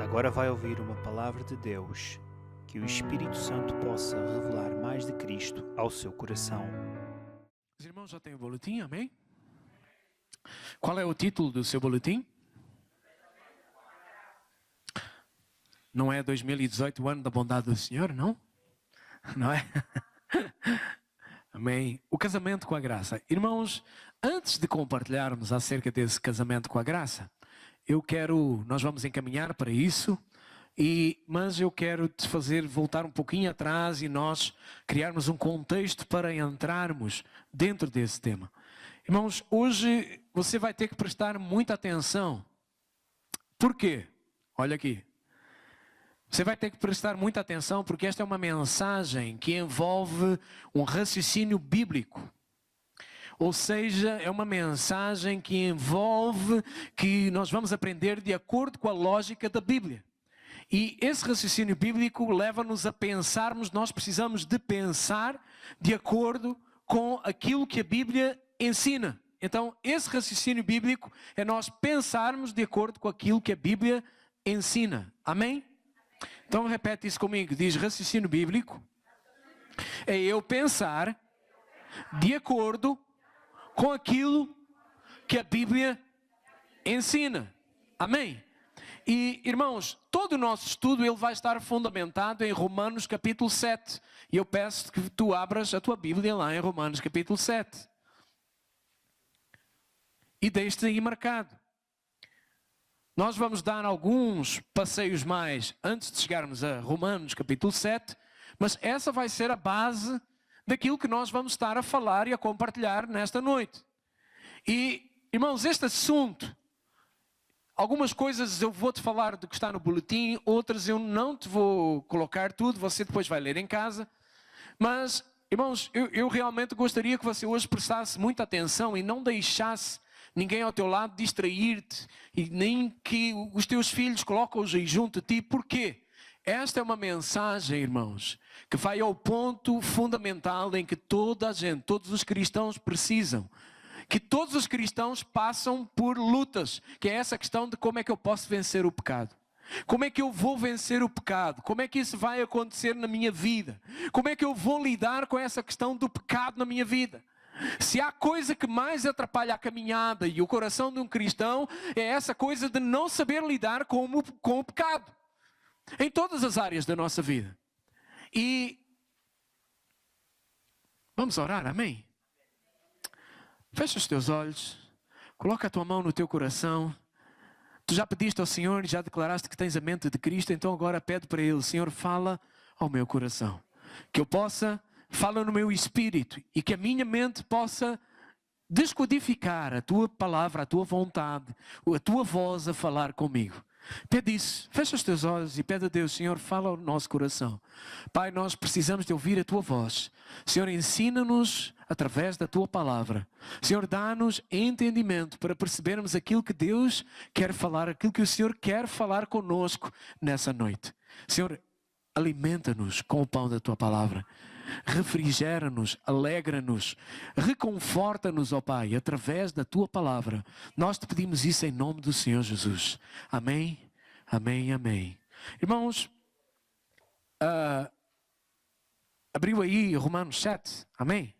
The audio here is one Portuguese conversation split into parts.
Agora vai ouvir uma palavra de Deus, que o Espírito Santo possa revelar mais de Cristo ao seu coração. Os irmãos já têm o boletim, amém? Qual é o título do seu boletim? Não é 2018, o ano da bondade do Senhor, não? Não é? Amém. O casamento com a graça. Irmãos, antes de compartilharmos acerca desse casamento com a graça, nós vamos encaminhar para isso, mas eu quero te fazer voltar um pouquinho atrás e nós criarmos um contexto para entrarmos dentro desse tema. Irmãos, hoje você vai ter que prestar muita atenção. Por quê? Olha aqui. Você vai ter que prestar muita atenção porque esta é uma mensagem que envolve um raciocínio bíblico. Ou seja, é uma mensagem que envolve que nós vamos aprender de acordo com a lógica da Bíblia. E esse raciocínio bíblico leva-nos a pensarmos, nós precisamos de pensar de acordo com aquilo que a Bíblia ensina. Então, esse raciocínio bíblico é nós pensarmos de acordo com aquilo que a Bíblia ensina. Amém? Então repete isso comigo, diz raciocínio bíblico é eu pensar de acordo com aquilo que a Bíblia ensina. Amém? E irmãos, todo o nosso estudo ele vai estar fundamentado em Romanos capítulo 7. E eu peço que tu abras a tua Bíblia lá em Romanos capítulo 7. E deixe-te aí marcado. Nós vamos dar alguns passeios mais antes de chegarmos a Romanos capítulo 7, mas essa vai ser a base daquilo que nós vamos estar a falar e a compartilhar nesta noite. E, irmãos, este assunto, algumas coisas eu vou-te falar do que está no boletim, outras eu não te vou colocar tudo, você depois vai ler em casa. Mas, irmãos, eu realmente gostaria que você hoje prestasse muita atenção e não deixasse ninguém ao teu lado distrair-te e nem que os teus filhos colocam-os aí junto a ti. Porquê? Esta é uma mensagem, irmãos, que vai ao ponto fundamental em que toda a gente, todos os cristãos precisam. Que todos os cristãos passam por lutas, que é essa questão de como é que eu posso vencer o pecado. Como é que eu vou vencer o pecado? Como é que isso vai acontecer na minha vida? Como é que eu vou lidar com essa questão do pecado na minha vida? Se há coisa que mais atrapalha a caminhada e o coração de um cristão, é essa coisa de não saber lidar com o pecado. Em todas as áreas da nossa vida. E vamos orar, amém? Fecha os teus olhos, coloca a tua mão no teu coração. Tu já pediste ao Senhor e já declaraste que tens a mente de Cristo, então agora pede para Ele, Senhor, fala ao meu coração. Que eu possa... Fala no meu espírito e que a minha mente possa descodificar a tua palavra, a tua vontade, a tua voz a falar comigo. Pede isso, fecha os teus olhos e pede a Deus, Senhor, fala ao nosso coração. Pai, nós precisamos de ouvir a tua voz. Senhor, ensina-nos através da tua palavra. Senhor, dá-nos entendimento para percebermos aquilo que Deus quer falar, aquilo que o Senhor quer falar conosco nessa noite. Senhor, alimenta-nos com o pão da tua palavra. Refrigera-nos, alegra-nos, reconforta-nos, ó Pai, através da tua palavra. Nós te pedimos isso em nome do Senhor Jesus. Amém, amém, amém. Irmãos, abriu aí Romanos 7, amém?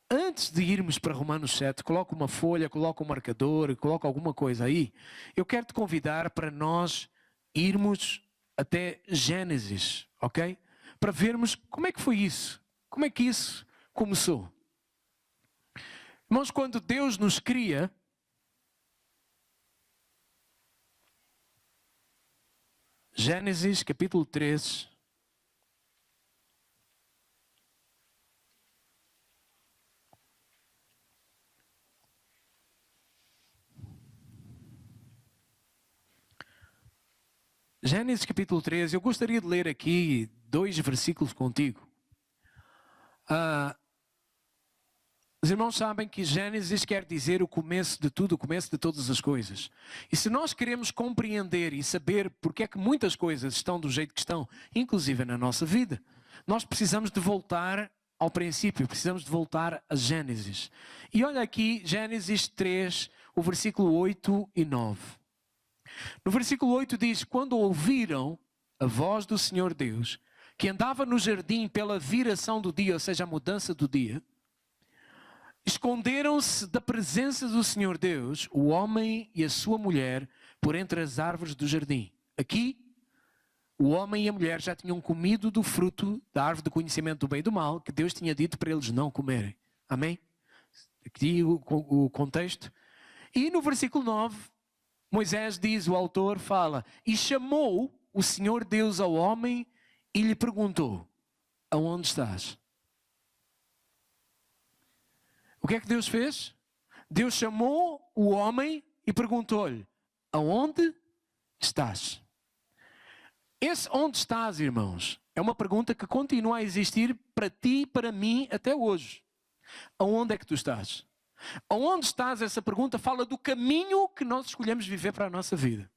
Antes de irmos para Romanos 7, coloca uma folha, coloca um marcador, coloca alguma coisa aí. Eu quero te convidar para nós irmos até Gênesis, ok? Para vermos como é que foi isso. Como é que isso começou. Irmãos, quando Deus nos cria, Gênesis capítulo 3, Gênesis capítulo 13, eu gostaria de ler aqui 2 versículos contigo. Os irmãos sabem que Gênesis quer dizer o começo de tudo, o começo de todas as coisas. E se nós queremos compreender e saber porque é que muitas coisas estão do jeito que estão, inclusive na nossa vida, nós precisamos de voltar ao princípio, precisamos de voltar a Gênesis. E olha aqui, Gênesis 3, o versículo 8 e 9. No versículo 8 diz: quando ouviram a voz do Senhor Deus, que andava no jardim pela viração do dia, ou seja, a mudança do dia, esconderam-se da presença do Senhor Deus, o homem e a sua mulher, por entre as árvores do jardim. Aqui, o homem e a mulher já tinham comido do fruto da árvore do conhecimento do bem e do mal, que Deus tinha dito para eles não comerem. Amém? Aqui o contexto. E no versículo 9, Moisés diz, o autor fala: e chamou o Senhor Deus ao homem e lhe perguntou: aonde estás? O que é que Deus fez? Deus chamou o homem e perguntou-lhe: aonde estás? Esse onde estás, irmãos, é uma pergunta que continua a existir para ti e para mim até hoje. Aonde é que tu estás? Aonde estás? Essa pergunta fala do caminho que nós escolhemos viver para a nossa vida.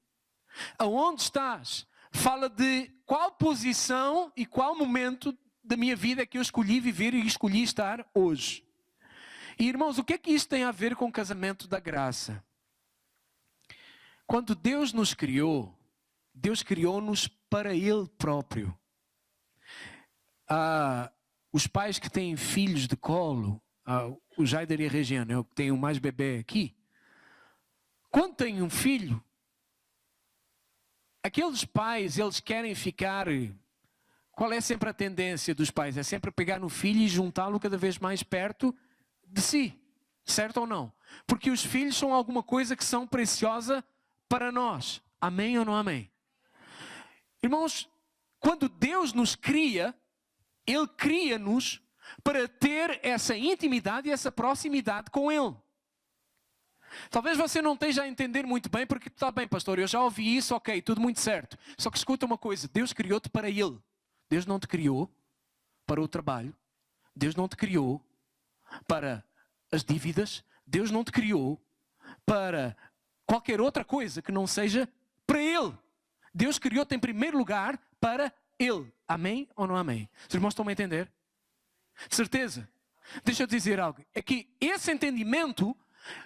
Aonde estás? Fala de qual posição e qual momento da minha vida é que eu escolhi viver e escolhi estar hoje. E irmãos, o que é que isto tem a ver com o casamento da graça? Quando Deus nos criou, Deus criou-nos para Ele próprio. Os pais que têm filhos de colo, o Jaider e a Regiane, eu que tenho mais bebê aqui, quando têm um filho, aqueles pais, eles querem ficar... Qual é sempre a tendência dos pais? É sempre pegar no filho e juntá-lo cada vez mais perto de si. Certo ou não? Porque os filhos são alguma coisa que são preciosa para nós. Amém ou não amém? Irmãos, quando Deus nos cria, Ele cria-nos para ter essa intimidade e essa proximidade com Ele. Talvez você não esteja a entender muito bem, porque está bem, pastor, eu já ouvi isso, ok, tudo muito certo. Só que escuta uma coisa, Deus criou-te para Ele. Deus não te criou para o trabalho. Deus não te criou para as dívidas. Deus não te criou para qualquer outra coisa que não seja para Ele. Deus criou-te em primeiro lugar para Ele. Amém ou não amém? Os irmãos estão a entender? De certeza. Deixa eu dizer algo. É que esse entendimento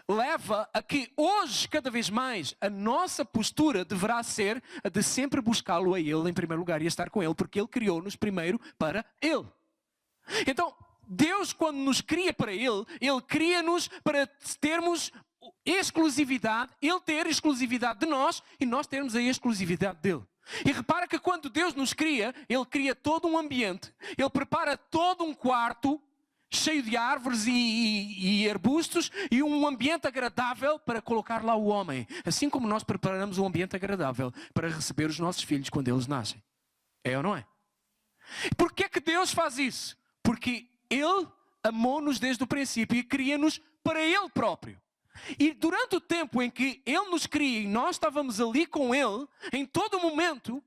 leva a que hoje, cada vez mais, a nossa postura deverá ser a de sempre buscá-lo a Ele em primeiro lugar e a estar com Ele, porque Ele criou-nos primeiro para Ele. Então, Deus, quando nos cria para Ele, Ele cria-nos para termos exclusividade, Ele ter exclusividade de nós e nós termos a exclusividade dEle. E repara que quando Deus nos cria, Ele cria todo um ambiente, Ele prepara todo um quarto cheio de árvores e arbustos e um ambiente agradável para colocar lá o homem. Assim como nós preparamos um ambiente agradável para receber os nossos filhos quando eles nascem. É ou não é? Porquê que Deus faz isso? Porque Ele amou-nos desde o princípio e cria-nos para Ele próprio. E durante o tempo em que Ele nos cria e nós estávamos ali com Ele, em todo momento,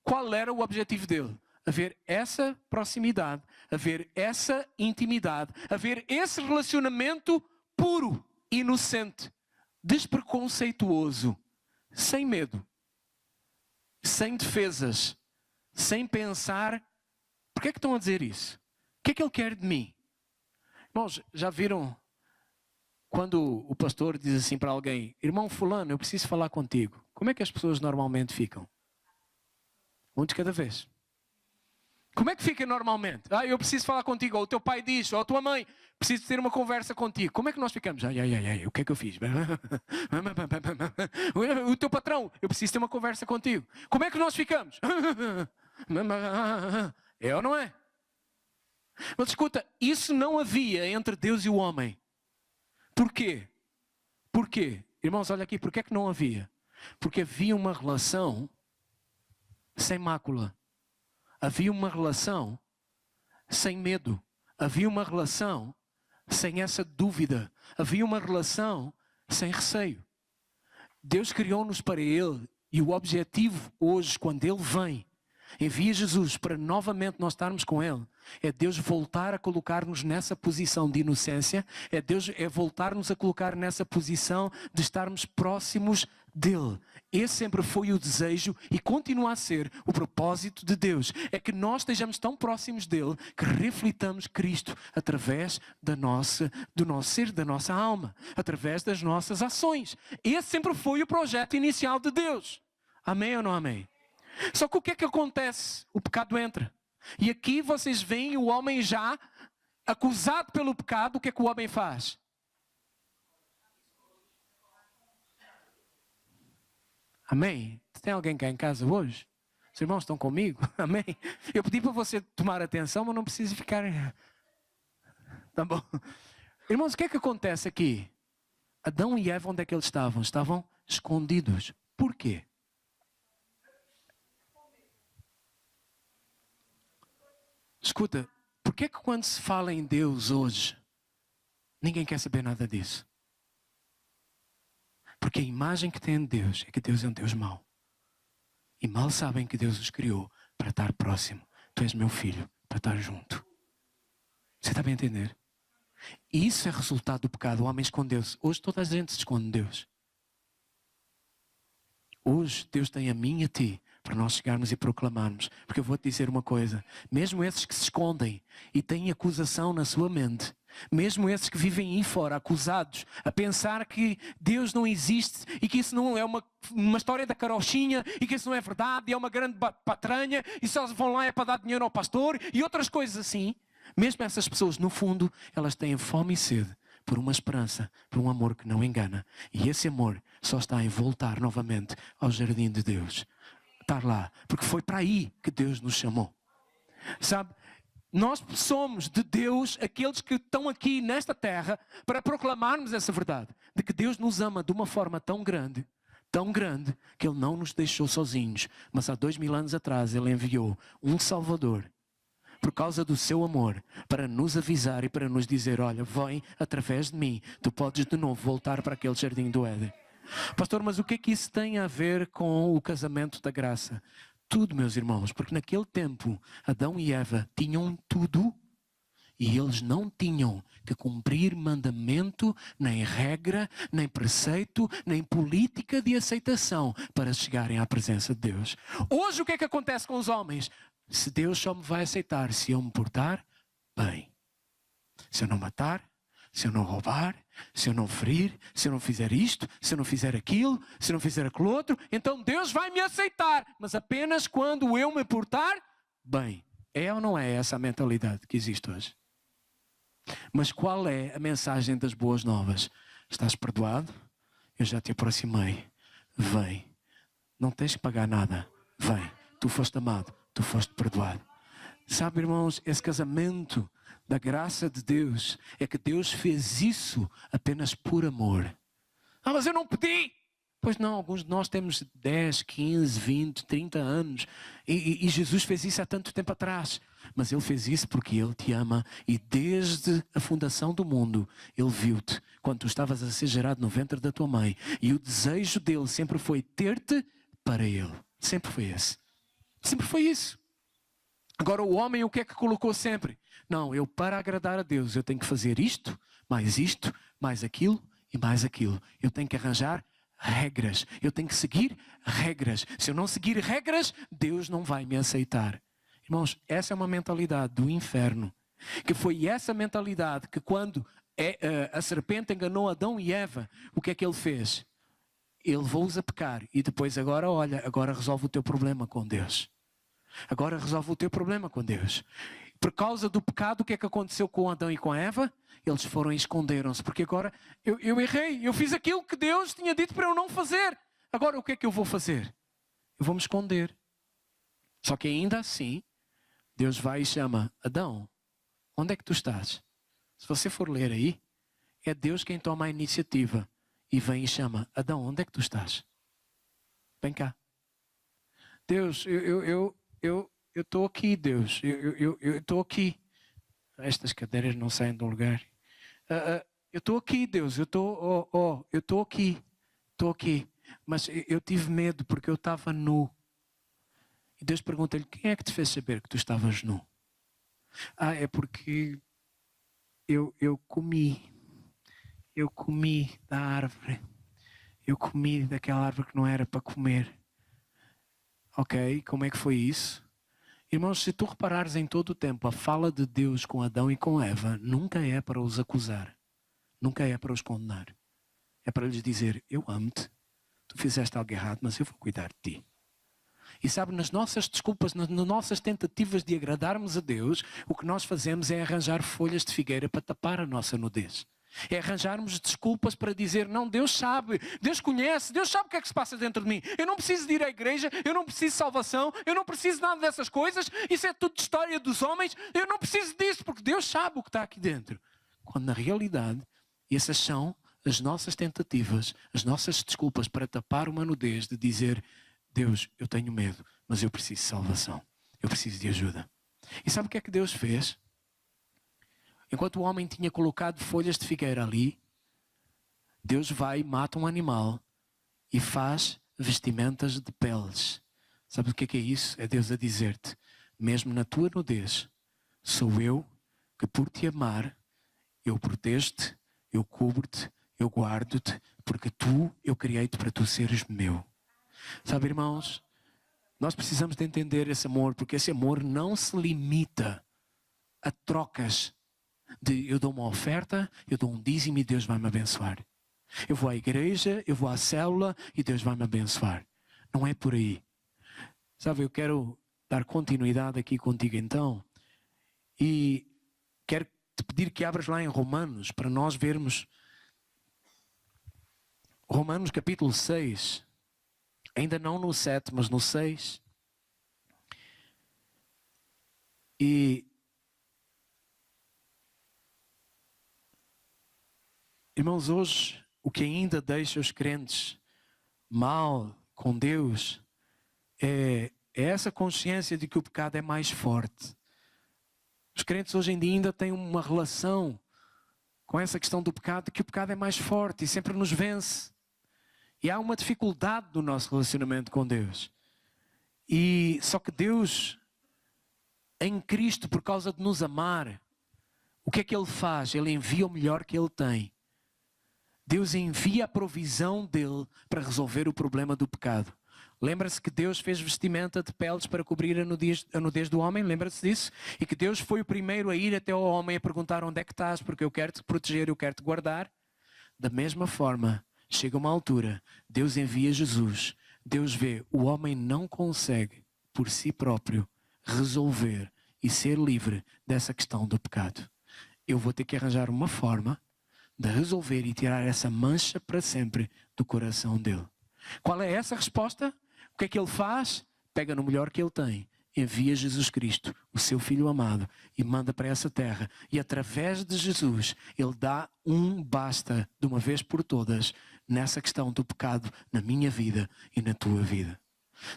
qual era o objetivo dele? Haver essa proximidade, haver essa intimidade, haver esse relacionamento puro, inocente, despreconceituoso, sem medo, sem defesas, sem pensar, porquê é que estão a dizer isso? O que é que Ele quer de mim? Irmãos, já viram quando o pastor diz assim para alguém: irmão fulano, eu preciso falar contigo. Como é que as pessoas normalmente ficam? Um de cada vez. Como é que fica normalmente? Eu preciso falar contigo. Ou o teu pai diz, ou a tua mãe, preciso ter uma conversa contigo. Como é que nós ficamos? O que é que eu fiz? O teu patrão, eu preciso ter uma conversa contigo. Como é que nós ficamos? É ou não é? Mas escuta, isso não havia entre Deus e o homem. Porquê? Porquê? Irmãos, olha aqui, porquê é que não havia? Porque havia uma relação sem mácula. Havia uma relação sem medo. Havia uma relação sem essa dúvida. Havia uma relação sem receio. Deus criou-nos para Ele e o objetivo hoje, quando Ele vem, envia Jesus para novamente nós estarmos com Ele, é Deus voltar a colocar-nos nessa posição de inocência, é voltar-nos a colocar nessa posição de estarmos próximos dele. Esse sempre foi o desejo e continua a ser o propósito de Deus. É que nós estejamos tão próximos dele que reflitamos Cristo através do nosso ser, da nossa alma, através das nossas ações. Esse sempre foi o projeto inicial de Deus. Amém ou não amém? Só que o que é que acontece? O pecado entra. E aqui vocês veem o homem já acusado pelo pecado. O que é que o homem faz? Amém? Tem alguém cá em casa hoje? Os irmãos estão comigo? Amém? Eu pedi para você tomar atenção, mas não precisa ficar... Tá bom. Irmãos, o que é que acontece aqui? Adão e Eva, onde é que eles estavam? Estavam escondidos. Por quê? Escuta, por que quando se fala em Deus hoje, ninguém quer saber nada disso? Porque a imagem que têm de Deus é que Deus é um Deus mau. E mal sabem que Deus os criou para estar próximo. Tu és meu filho, para estar junto. Você está bem a entender? E isso é resultado do pecado. O homem escondeu-se. Hoje toda a gente se esconde de Deus. Hoje Deus tem a mim e a ti para nós chegarmos e proclamarmos. Porque eu vou-te dizer uma coisa. Mesmo esses que se escondem e têm acusação na sua mente, mesmo esses que vivem aí fora, acusados, a pensar que Deus não existe e que isso não é uma história da carochinha e que isso não é verdade e é uma grande patranha e só vão lá é para dar dinheiro ao pastor e outras coisas assim. Mesmo essas pessoas, no fundo, elas têm fome e sede por uma esperança, por um amor que não engana. E esse amor só está em voltar novamente ao jardim de Deus. Estar lá, porque foi para aí que Deus nos chamou. Sabe? Nós somos de Deus aqueles que estão aqui nesta terra para proclamarmos essa verdade. De que Deus nos ama de uma forma tão grande, que Ele não nos deixou sozinhos. Mas há 2000 anos atrás Ele enviou um Salvador, por causa do seu amor, para nos avisar e para nos dizer, olha, vem através de mim, tu podes de novo voltar para aquele jardim do Éden. Pastor, mas o que é que isso tem a ver com o casamento da graça? Tudo, meus irmãos, porque naquele tempo Adão e Eva tinham tudo e eles não tinham que cumprir mandamento, nem regra, nem preceito, nem política de aceitação para chegarem à presença de Deus. Hoje o que é que acontece com os homens? Se Deus só me vai aceitar se eu me portar bem, se eu não matar, se eu não roubar, se eu não ferir, se eu não fizer isto, se eu não fizer aquilo, se eu não fizer aquilo outro, então Deus vai me aceitar, mas apenas quando eu me portar bem. É ou não é essa a mentalidade que existe hoje? Mas qual é a mensagem das boas novas? Estás perdoado? Eu já te aproximei. Vem. Não tens que pagar nada. Vem. Tu foste amado. Tu foste perdoado. Sabe, irmãos, esse casamento da graça de Deus é que Deus fez isso apenas por amor. Ah, mas eu não pedi. Pois não, alguns de nós temos 10, 15, 20, 30 anos e Jesus fez isso há tanto tempo atrás. Mas Ele fez isso porque Ele te ama e desde a fundação do mundo Ele viu-te quando tu estavas a ser gerado no ventre da tua mãe e o desejo dEle sempre foi ter-te para Ele. Sempre foi esse. Sempre foi isso. Agora o homem o que é que colocou sempre? Não, eu para agradar a Deus eu tenho que fazer isto, mais aquilo e mais aquilo. Eu tenho que arranjar regras. Eu tenho que seguir regras. Se eu não seguir regras, Deus não vai me aceitar. Irmãos, essa é uma mentalidade do inferno. Que foi essa mentalidade que quando a serpente enganou Adão e Eva, o que é que ele fez? Ele levou-os a pecar e depois agora, olha, agora resolve o teu problema com Deus. Agora resolve o teu problema com Deus. Por causa do pecado, o que é que aconteceu com Adão e com Eva? Eles foram e esconderam-se. Porque agora eu errei. Eu fiz aquilo que Deus tinha dito para eu não fazer. Agora o que é que eu vou fazer? Eu vou me esconder. Só que ainda assim, Deus vai e chama: Adão, onde é que tu estás? Se você for ler aí, é Deus quem toma a iniciativa. E vem e chama: Adão, onde é que tu estás? Vem cá. Deus, eu estou aqui, Deus. Eu estou aqui. Estas cadeiras não saem do lugar. Eu estou aqui, Deus. Eu estou aqui. Estou aqui. Mas eu tive medo porque eu estava nu. E Deus pergunta-lhe: quem é que te fez saber que tu estavas nu? É porque eu comi. Eu comi da árvore. eu comi daquela árvore que não era para comer. Ok, como é que foi isso? Irmãos, se tu reparares em todo o tempo, a fala de Deus com Adão e com Eva nunca é para os acusar. Nunca é para os condenar. É para lhes dizer, eu amo-te, tu fizeste algo errado, mas eu vou cuidar de ti. E sabe, nas nossas desculpas, nas nossas tentativas de agradarmos a Deus, o que nós fazemos é arranjar folhas de figueira para tapar a nossa nudez. É arranjarmos desculpas para dizer, não, Deus sabe, Deus conhece, Deus sabe o que é que se passa dentro de mim. Eu não preciso de ir à igreja, eu não preciso de salvação, eu não preciso de nada dessas coisas, isso é tudo de história dos homens, eu não preciso disso, porque Deus sabe o que está aqui dentro. Quando na realidade, essas são as nossas tentativas, as nossas desculpas para tapar uma nudez de dizer, Deus, eu tenho medo, mas eu preciso de salvação, eu preciso de ajuda. E sabe o que é que Deus fez? Enquanto o homem tinha colocado folhas de figueira ali, Deus vai, mata um animal e faz vestimentas de peles. Sabe o que é isso? É Deus a dizer-te, mesmo na tua nudez, sou eu que por te amar, eu protejo-te, eu cubro-te, eu guardo-te, porque eu criei-te para tu seres meu. Sabe, irmãos, nós precisamos de entender esse amor, porque esse amor não se limita a trocas de eu dou uma oferta, eu dou um dízimo e Deus vai me abençoar. Eu vou à igreja, eu vou à célula e Deus vai me abençoar. Não é por aí. Sabe, eu quero dar continuidade aqui contigo então e quero te pedir que abras lá em Romanos para nós vermos Romanos capítulo 6, ainda não no 7, mas no 6. E irmãos, hoje o que ainda deixa os crentes mal com Deus é essa consciência de que o pecado é mais forte. Os crentes hoje em dia ainda têm uma relação com essa questão do pecado, que o pecado é mais forte e sempre nos vence. E há uma dificuldade no nosso relacionamento com Deus. E só que Deus, em Cristo, por causa de nos amar, o que é que Ele faz? Ele envia o melhor que Ele tem. Deus envia a provisão dele para resolver o problema do pecado. Lembra-se que Deus fez vestimenta de peles para cobrir a nudez do homem? Lembra-se disso? E que Deus foi o primeiro a ir até ao homem a perguntar onde é que estás, porque eu quero te proteger, eu quero te guardar. Da mesma forma, chega uma altura, Deus envia Jesus. Deus vê, o homem não consegue por si próprio resolver e ser livre dessa questão do pecado. Eu vou ter que arranjar uma forma de resolver e tirar essa mancha para sempre do coração dele. Qual é essa resposta? O que é que ele faz? Pega no melhor que ele tem, envia Jesus Cristo, o seu Filho amado, e manda para essa terra. E através de Jesus, ele dá um basta, de uma vez por todas, nessa questão do pecado na minha vida e na tua vida.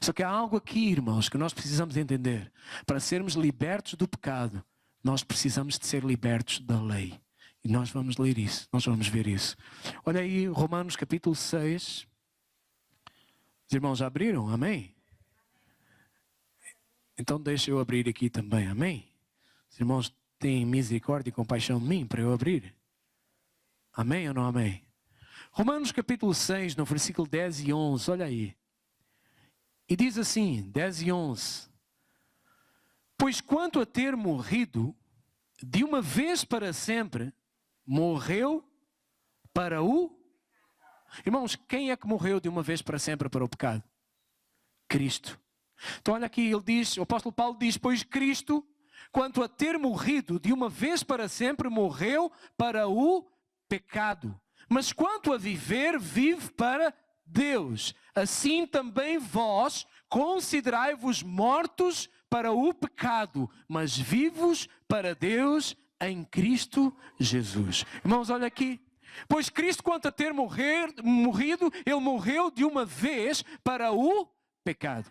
Só que há algo aqui, irmãos, que nós precisamos entender. Para sermos libertos do pecado, nós precisamos de ser libertos da lei. E nós vamos ler isso, nós vamos ver isso. Olha aí, Romanos capítulo 6. Os irmãos já abriram? Amém? Então deixa eu abrir aqui também, amém? Os irmãos têm misericórdia e compaixão de mim para eu abrir? Amém ou não amém? Romanos capítulo 6, no versículo 10 e 11, olha aí. E diz assim, 10 e 11. Pois quanto a ter morrido, de uma vez para sempre, morreu para o... Irmãos, quem é que morreu de uma vez para sempre para o pecado? Cristo. Então olha aqui, ele diz, o apóstolo Paulo diz, pois Cristo, quanto a ter morrido de uma vez para sempre, morreu para o pecado. Mas quanto a viver, vive para Deus. Assim também vós considerai-vos mortos para o pecado, mas vivos para Deus em Cristo Jesus. Irmãos, olha aqui. Pois Cristo, quanto a ter morrido, ele morreu de uma vez para o pecado.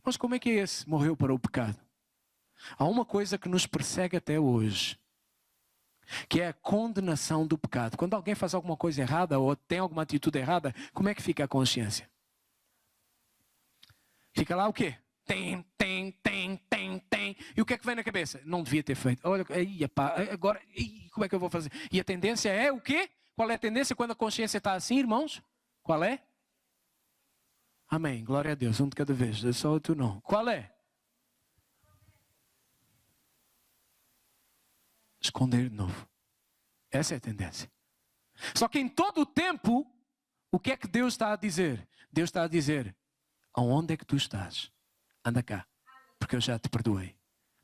Mas como é que é esse? Morreu para o pecado. Há uma coisa que nos persegue até hoje, que é a condenação do pecado. Quando alguém faz alguma coisa errada ou tem alguma atitude errada, como é que fica a consciência? Fica lá o quê? Tem. E o que é que vem na cabeça? Não devia ter feito. Olha, agora, como é que eu vou fazer? E a tendência é o quê? Qual é a tendência quando a consciência está assim, irmãos? Qual é? Amém. Glória a Deus. Um de cada vez. Só tu não. Qual é? Esconder de novo. Essa é a tendência. Só que em todo o tempo, o que é que Deus está a dizer? Deus está a dizer, aonde é que tu estás? Anda cá, porque eu já te perdoei.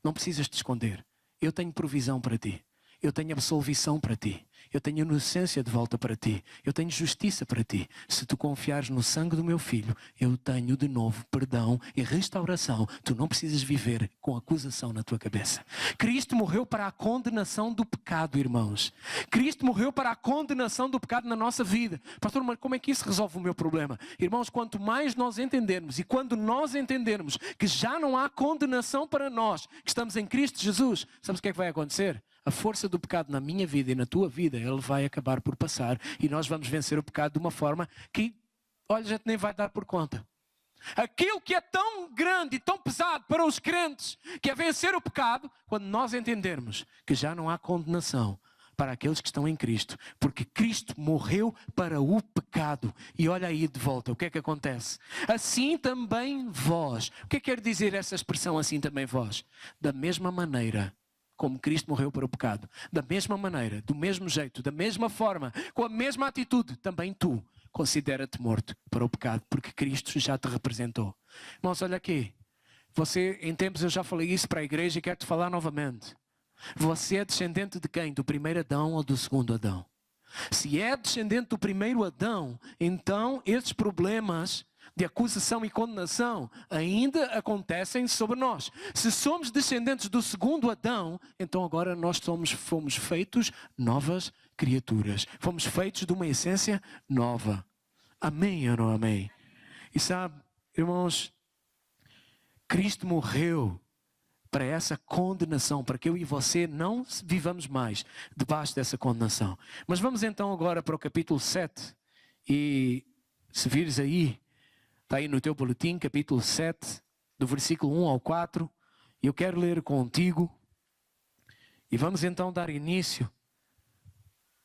Não precisas te esconder. Eu tenho provisão para ti. Eu tenho absolvição para ti. Eu tenho inocência de volta para ti. Eu tenho justiça para ti. Se tu confiares no sangue do meu filho, eu tenho de novo perdão e restauração. Tu não precisas viver com acusação na tua cabeça. Cristo morreu para a condenação do pecado, irmãos. Cristo morreu para a condenação do pecado na nossa vida. Pastor, mas como é que isso resolve o meu problema? Irmãos, quanto mais nós entendermos e quando nós entendermos que já não há condenação para nós, que estamos em Cristo Jesus, sabes o que é que vai acontecer? A força do pecado na minha vida e na tua vida, ele vai acabar por passar e nós vamos vencer o pecado de uma forma que, olha, a gente nem vai dar por conta. Aquilo que é tão grande e tão pesado para os crentes, que é vencer o pecado, quando nós entendermos que já não há condenação para aqueles que estão em Cristo, porque Cristo morreu para o pecado. E olha aí de volta, o que é que acontece? Assim também vós. O que é que quer dizer essa expressão, assim também vós? Da mesma maneira como Cristo morreu para o pecado, da mesma maneira, do mesmo jeito, da mesma forma, com a mesma atitude, também tu considera-te morto para o pecado, porque Cristo já te representou. Irmãos, olha aqui, você, em tempos eu já falei isso para a igreja e quero-te falar novamente. Você é descendente de quem? Do primeiro Adão ou do segundo Adão? Se é descendente do primeiro Adão, então esses problemas de acusação e condenação ainda acontecem sobre nós. Se somos descendentes do segundo Adão, então agora nós fomos feitos novas criaturas. Fomos feitos de uma essência nova. Amém ou não amém? E sabe, irmãos, Cristo morreu para essa condenação, para que eu e você não vivamos mais debaixo dessa condenação. Mas vamos então agora para o capítulo 7 e se vires aí, está aí no teu boletim, capítulo 7, do versículo 1 ao 4. Eu quero ler contigo. E vamos então dar início,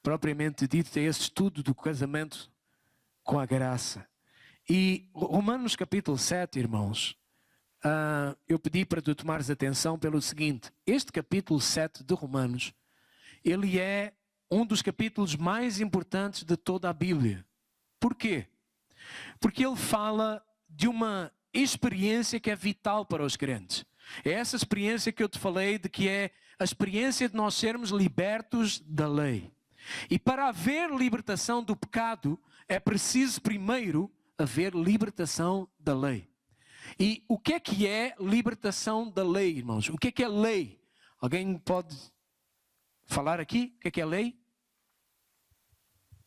propriamente dito, a esse estudo do casamento com a graça. E Romanos capítulo 7, irmãos, eu pedi para tu tomares atenção pelo seguinte. Este capítulo 7 de Romanos, ele é um dos capítulos mais importantes de toda a Bíblia. Por quê? Porque ele fala de uma experiência que é vital para os crentes. É essa experiência que eu te falei, de que é a experiência de nós sermos libertos da lei. E para haver libertação do pecado, é preciso primeiro haver libertação da lei. E o que é libertação da lei, irmãos? O que é lei? Alguém pode falar aqui? O que é lei?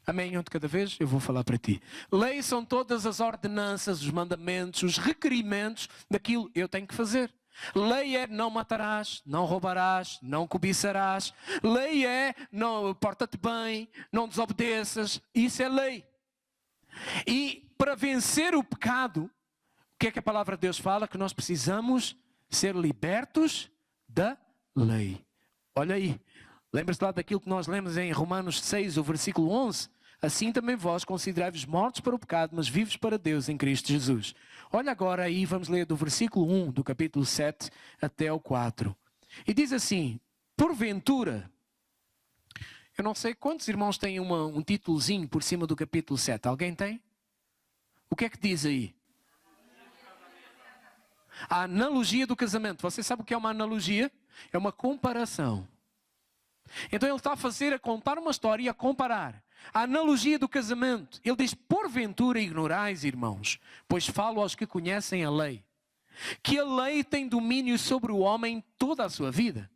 Amém, um de cada vez? Eu vou falar para ti. Lei são todas as ordenanças, os mandamentos, os requerimentos daquilo que eu tenho que fazer. Lei é não matarás, não roubarás, não cobiçarás. Lei é não porta-te bem, não desobedeças. Isso é lei. E para vencer o pecado, o que é que a palavra de Deus fala? Que nós precisamos ser libertos da lei. Olha aí. Lembra-se lá daquilo que nós lemos em Romanos 6, o versículo 11? Assim também vós considerai-vos mortos para o pecado, mas vivos para Deus em Cristo Jesus. Olha agora aí, vamos ler do versículo 1 do capítulo 7 até o 4. E diz assim, porventura, eu não sei quantos irmãos têm um títulozinho por cima do capítulo 7. Alguém tem? O que é que diz aí? A analogia do casamento. Você sabe o que é uma analogia? É uma comparação. Então ele está a contar uma história e a comparar. A analogia do casamento. Ele diz, porventura ignorais, irmãos, pois falo aos que conhecem a lei, que a lei tem domínio sobre o homem toda a sua vida.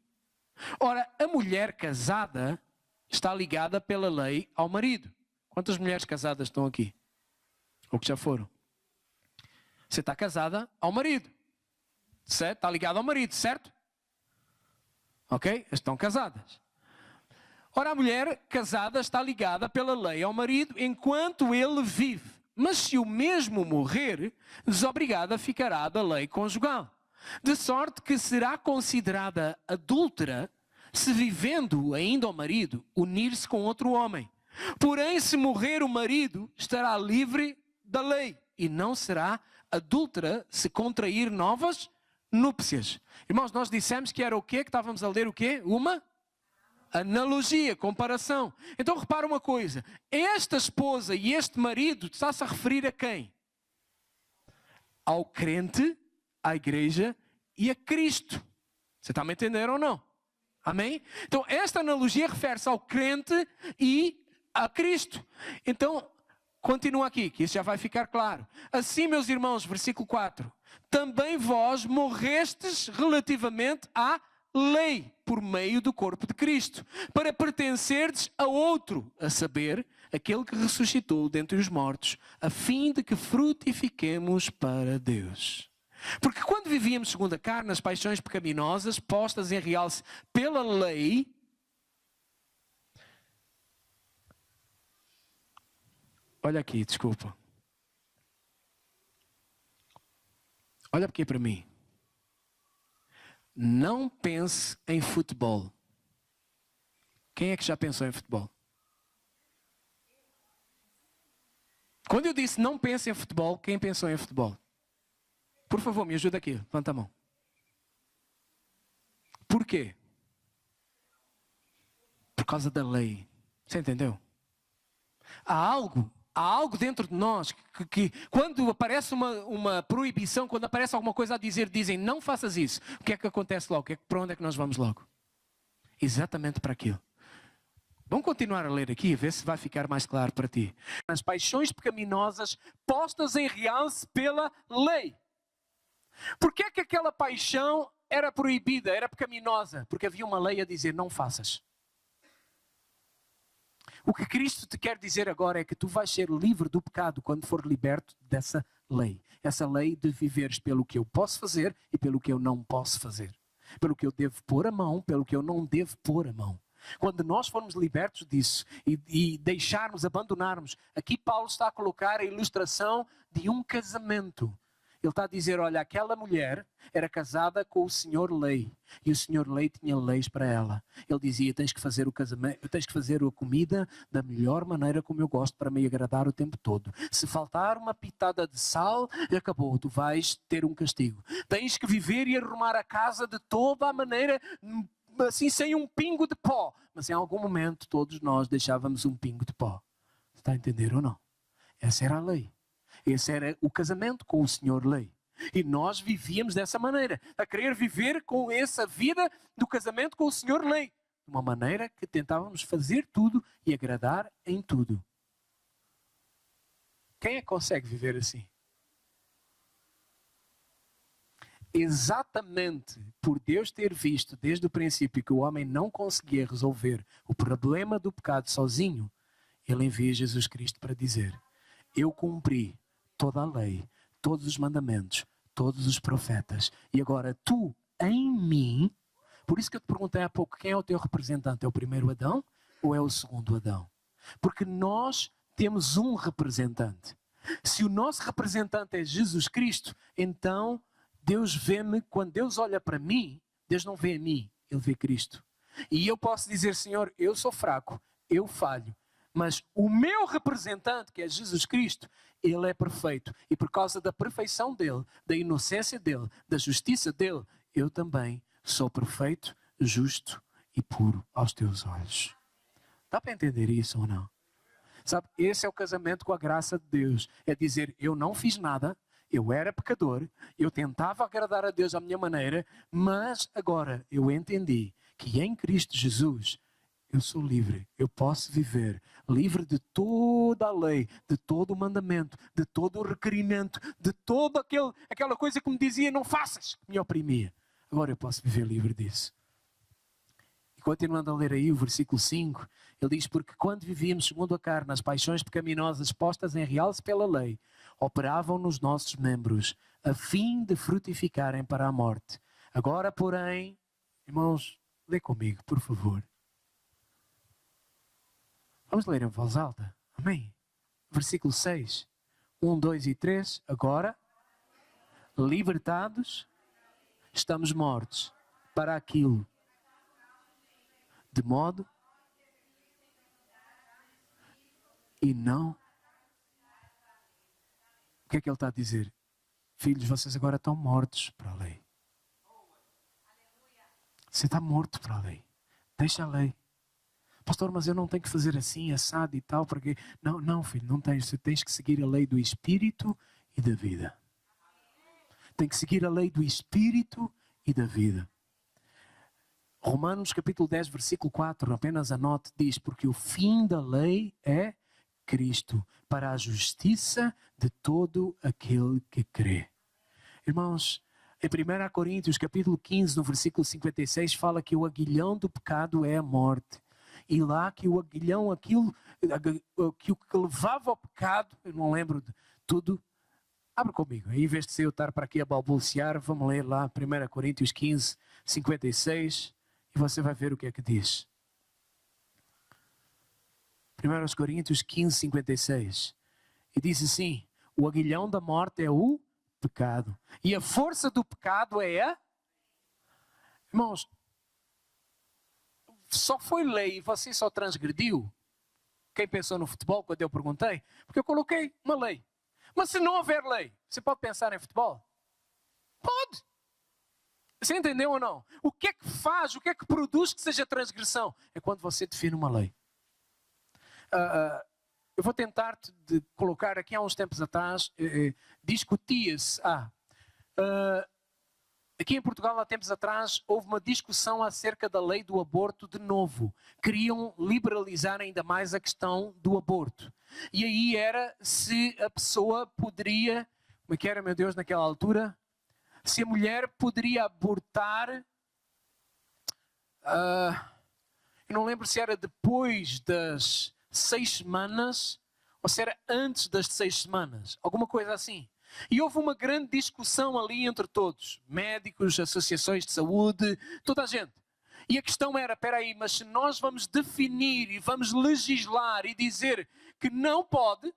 Ora, a mulher casada está ligada pela lei ao marido. Quantas mulheres casadas estão aqui? Ou que já foram? Você está casada ao marido. Certo? Está ligada ao marido, certo? Ok? Estão casadas. Ora, a mulher casada está ligada pela lei ao marido enquanto ele vive. Mas se o mesmo morrer, desobrigada ficará da lei conjugal. De sorte que será considerada adúltera se vivendo ainda o marido unir-se com outro homem. Porém, se morrer o marido, estará livre da lei e não será adúltera se contrair novas núpcias. Irmãos, nós dissemos que era o quê? Que estávamos a ler o quê? Uma analogia, comparação. Então repara uma coisa. Esta esposa e este marido está-se a referir a quem? Ao crente, à igreja e a Cristo. Você está a me entender ou não? Amém? Então esta analogia refere-se ao crente e a Cristo. Então, continua aqui, que isso já vai ficar claro. Assim, meus irmãos, versículo 4. Também vós morrestes relativamente à lei, por meio do corpo de Cristo, para pertencerdes a outro, a saber, aquele que ressuscitou dentre os mortos, a fim de que frutifiquemos para Deus. Porque quando vivíamos segundo a carne, as paixões pecaminosas, postas em realce pela lei, olha aqui, desculpa. Olha aqui para mim. Não pense em futebol. Quem é que já pensou em futebol? Quando eu disse não pense em futebol, quem pensou em futebol? Por favor, me ajuda aqui. Levanta a mão. Por quê? Por causa da lei. Você entendeu? Há algo dentro de nós que quando aparece uma proibição, quando aparece alguma coisa a dizer, dizem não faças isso. O que é que acontece logo? Para onde é que nós vamos logo? Exatamente para aquilo. Vamos continuar a ler aqui, a ver se vai ficar mais claro para ti. As paixões pecaminosas postas em realce pela lei. Por que é que aquela paixão era proibida, era pecaminosa? Porque havia uma lei a dizer não faças. O que Cristo te quer dizer agora é que tu vais ser livre do pecado quando for liberto dessa lei. Essa lei de viveres pelo que eu posso fazer e pelo que eu não posso fazer. Pelo que eu devo pôr a mão, pelo que eu não devo pôr a mão. Quando nós formos libertos disso e deixarmos, abandonarmos, aqui Paulo está a colocar a ilustração de um casamento. Ele está a dizer, olha, aquela mulher era casada com o Senhor Lei. E o Senhor Lei tinha leis para ela. Ele dizia, tens que fazer o casamento, tens que fazer a comida da melhor maneira como eu gosto para me agradar o tempo todo. Se faltar uma pitada de sal, acabou, tu vais ter um castigo. Tens que viver e arrumar a casa de toda a maneira, assim sem um pingo de pó. Mas em algum momento todos nós deixávamos um pingo de pó. Está a entender ou não? Essa era a lei. Esse era o casamento com o Senhor Lei. E nós vivíamos dessa maneira. A querer viver com essa vida do casamento com o Senhor Lei. De uma maneira que tentávamos fazer tudo e agradar em tudo. Quem é que consegue viver assim? Exatamente por Deus ter visto desde o princípio que o homem não conseguia resolver o problema do pecado sozinho, Ele envia Jesus Cristo para dizer, eu cumpri toda a lei, todos os mandamentos, todos os profetas. E agora tu, em mim, por isso que eu te perguntei há pouco, quem é o teu representante? É o primeiro Adão ou é o segundo Adão? Porque nós temos um representante. Se o nosso representante é Jesus Cristo, então Deus vê-me, quando Deus olha para mim, Deus não vê a mim, Ele vê Cristo. E eu posso dizer, Senhor, eu sou fraco, eu falho. Mas o meu representante, que é Jesus Cristo, Ele é perfeito. E por causa da perfeição dEle, da inocência dEle, da justiça dEle, eu também sou perfeito, justo e puro aos teus olhos. Dá para entender isso ou não? Sabe, esse é o casamento com a graça de Deus. É dizer, eu não fiz nada, eu era pecador, eu tentava agradar a Deus à minha maneira, mas agora eu entendi que em Cristo Jesus, eu sou livre, eu posso viver livre de toda a lei, de todo o mandamento, de todo o requerimento, de toda aquela coisa que me dizia não faças, que me oprimia. Agora eu posso viver livre disso. E continuando a ler aí o versículo 5, ele diz, porque quando vivíamos segundo a carne, as paixões pecaminosas postas em realce pela lei, operavam nos nossos membros, a fim de frutificarem para a morte. Agora, porém, irmãos, lê comigo, por favor. Vamos ler em voz alta. Amém. Versículo 6. 1, 2 e 3. Agora, libertados, estamos mortos para aquilo. De modo e não. O que é que ele está a dizer? Filhos, vocês agora estão mortos para a lei. Você está morto para a lei. Deixa a lei. Pastor, mas eu não tenho que fazer assim, assado e tal, porque... Não, filho, não tens. Você tens que seguir a lei do Espírito e da vida. Tem que seguir a lei do Espírito e da vida. Romanos capítulo 10, versículo 4, apenas anote, diz, porque o fim da lei é Cristo, para a justiça de todo aquele que crê. Irmãos, em 1 Coríntios capítulo 15, no versículo 56, fala que o aguilhão do pecado é a morte. E lá que o aguilhão, aquilo que o que levava ao pecado, eu não lembro de tudo. Abre comigo, em vez de eu estar para aqui a balbuciar, vamos ler lá 1 Coríntios 15, 56, e você vai ver o que é que diz. 1 Coríntios 15, 56. E diz assim, o aguilhão da morte é o pecado. E a força do pecado é a... Irmãos, só foi lei e você só transgrediu? Quem pensou no futebol quando eu perguntei? Porque eu coloquei uma lei. Mas se não houver lei, você pode pensar em futebol? Pode. Você entendeu ou não? O que é que faz, o que é que produz que seja transgressão? É quando você define uma lei. Eu vou tentar de colocar aqui há uns tempos atrás, discutia-se. Aqui em Portugal, há tempos atrás, houve uma discussão acerca da lei do aborto de novo. Queriam liberalizar ainda mais a questão do aborto. E aí era se a pessoa poderia, como é que era, meu Deus, naquela altura? Se a mulher poderia abortar, eu não lembro se era depois das 6 semanas ou se era antes das 6 semanas, alguma coisa assim. E houve uma grande discussão ali entre todos, médicos, associações de saúde, toda a gente. E a questão era, espera aí, mas se nós vamos definir e vamos legislar e dizer que não pode,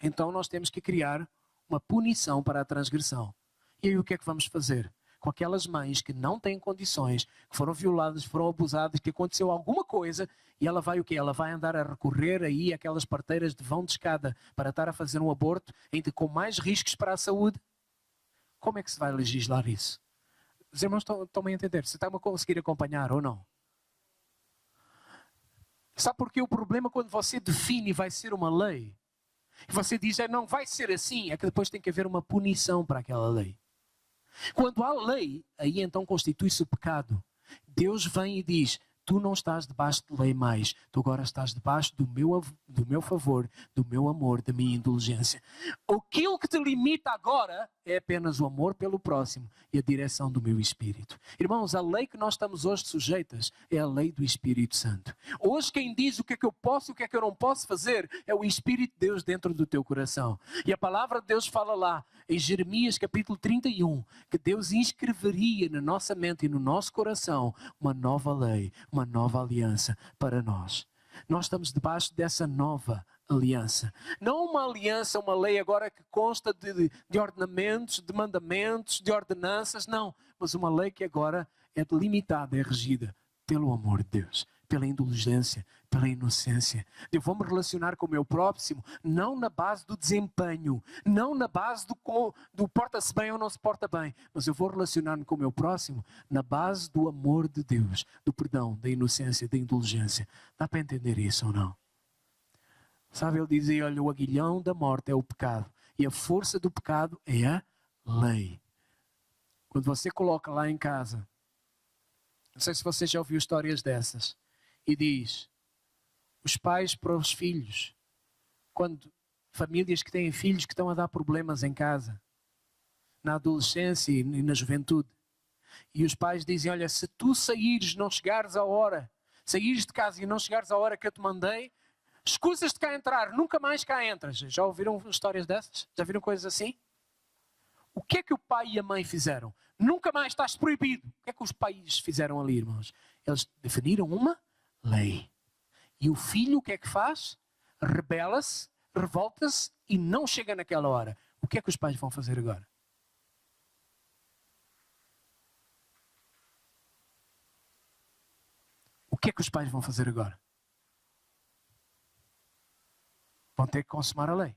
então nós temos que criar uma punição para a transgressão. E aí o que é que vamos fazer? Com aquelas mães que não têm condições, que foram violadas, foram abusadas, que aconteceu alguma coisa, e ela vai o quê? Ela vai andar a recorrer aí àquelas parteiras de vão de escada para estar a fazer um aborto, ainda com mais riscos para a saúde? Como é que se vai legislar isso? Os irmãos estão-me a entender? Você está-me a conseguir acompanhar ou não? Sabe porquê o problema quando você define vai ser uma lei? E você diz, não vai ser assim, é que depois tem que haver uma punição para aquela lei. Quando há lei, aí então constitui-se o pecado. Deus vem e diz, tu não estás debaixo de lei mais, tu agora estás debaixo do meu favor, do meu amor, da minha indulgência. Aquilo que te limita agora é apenas o amor pelo próximo e a direção do meu Espírito. Irmãos, a lei que nós estamos hoje sujeitas é a lei do Espírito Santo. Hoje quem diz o que é que eu posso e o que é que eu não posso fazer é o Espírito de Deus dentro do teu coração. E a palavra de Deus fala lá, em Jeremias capítulo 31, que Deus inscreveria na nossa mente e no nosso coração uma nova lei, uma nova aliança para nós. Nós estamos debaixo dessa nova aliança. Não uma aliança, uma lei agora que consta de ordenamentos, de mandamentos, de ordenanças, não. Mas uma lei que agora é delimitada, é regida pelo amor de Deus, pela indulgência, pela inocência. Eu vou me relacionar com o meu próximo, não na base do desempenho, não na base do porta-se bem ou não se porta bem, mas eu vou relacionar-me com o meu próximo na base do amor de Deus, do perdão, da inocência, da indulgência. Dá para entender isso ou não? Sabe, ele dizia, olha, o aguilhão da morte é o pecado e a força do pecado é a lei. Quando você coloca lá em casa, não sei se você já ouviu histórias dessas, e diz, os pais para os filhos, quando famílias que têm filhos que estão a dar problemas em casa, na adolescência e na juventude, e os pais dizem, olha, se tu saíres, não chegares à hora, saíres de casa e não chegares à hora que eu te mandei, escusas de cá entrar, nunca mais cá entras. Já ouviram histórias dessas? Já viram coisas assim? O que é que o pai e a mãe fizeram? Nunca mais estás proibido. O que é que os pais fizeram ali, irmãos? Eles definiram uma lei. E o filho o que é que faz? Rebela-se, revolta-se e não chega naquela hora. O que é que os pais vão fazer agora? O que é que os pais vão fazer agora? Vão ter que consumar a lei.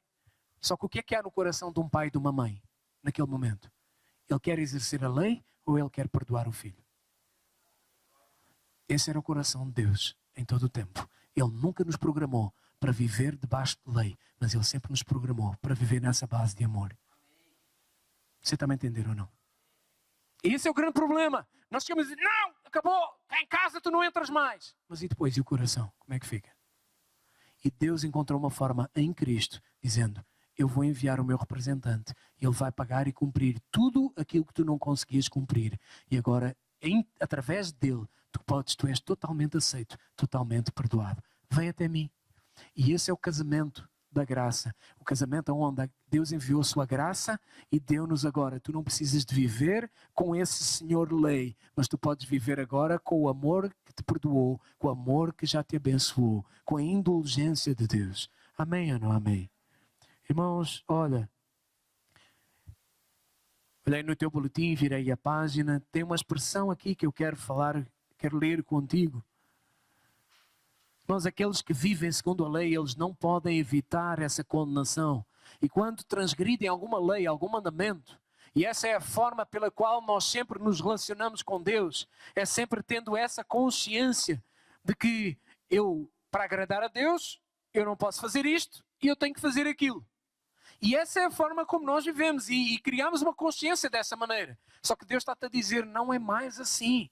Só que o que é há no coração de um pai e de uma mãe, naquele momento? Ele quer exercer a lei ou ele quer perdoar o filho? Esse era o coração de Deus em todo o tempo. Ele nunca nos programou para viver debaixo de lei, mas Ele sempre nos programou para viver nessa base de amor. Você está me entendendo ou não? E esse é o grande problema. Nós chegamos a dizer, não, acabou, cá em casa tu não entras mais. Mas e depois, e o coração? Como é que fica? E Deus encontrou uma forma em Cristo, dizendo, eu vou enviar o meu representante, e ele vai pagar e cumprir tudo aquilo que tu não conseguias cumprir. E agora, através dele, tu és totalmente aceito, totalmente perdoado. Vem até mim. E esse é o casamento da graça. O casamento onde Deus enviou a sua graça e deu-nos agora. Tu não precisas de viver com esse Senhor lei, mas tu podes viver agora com o amor que te perdoou, com o amor que já te abençoou, com a indulgência de Deus. Amém ou não amém? Irmãos, olha. Olhei no teu boletim, virei a página. Tem uma expressão aqui que eu quero falar, quero ler contigo. Irmãos, aqueles que vivem segundo a lei, eles não podem evitar essa condenação. E quando transgridem alguma lei, algum mandamento, e essa é a forma pela qual nós sempre nos relacionamos com Deus, é sempre tendo essa consciência de que para agradar a Deus, eu não posso fazer isto e eu tenho que fazer aquilo. E essa é a forma como nós vivemos e criamos uma consciência dessa maneira. Só que Deus está-te a dizer, não é mais assim.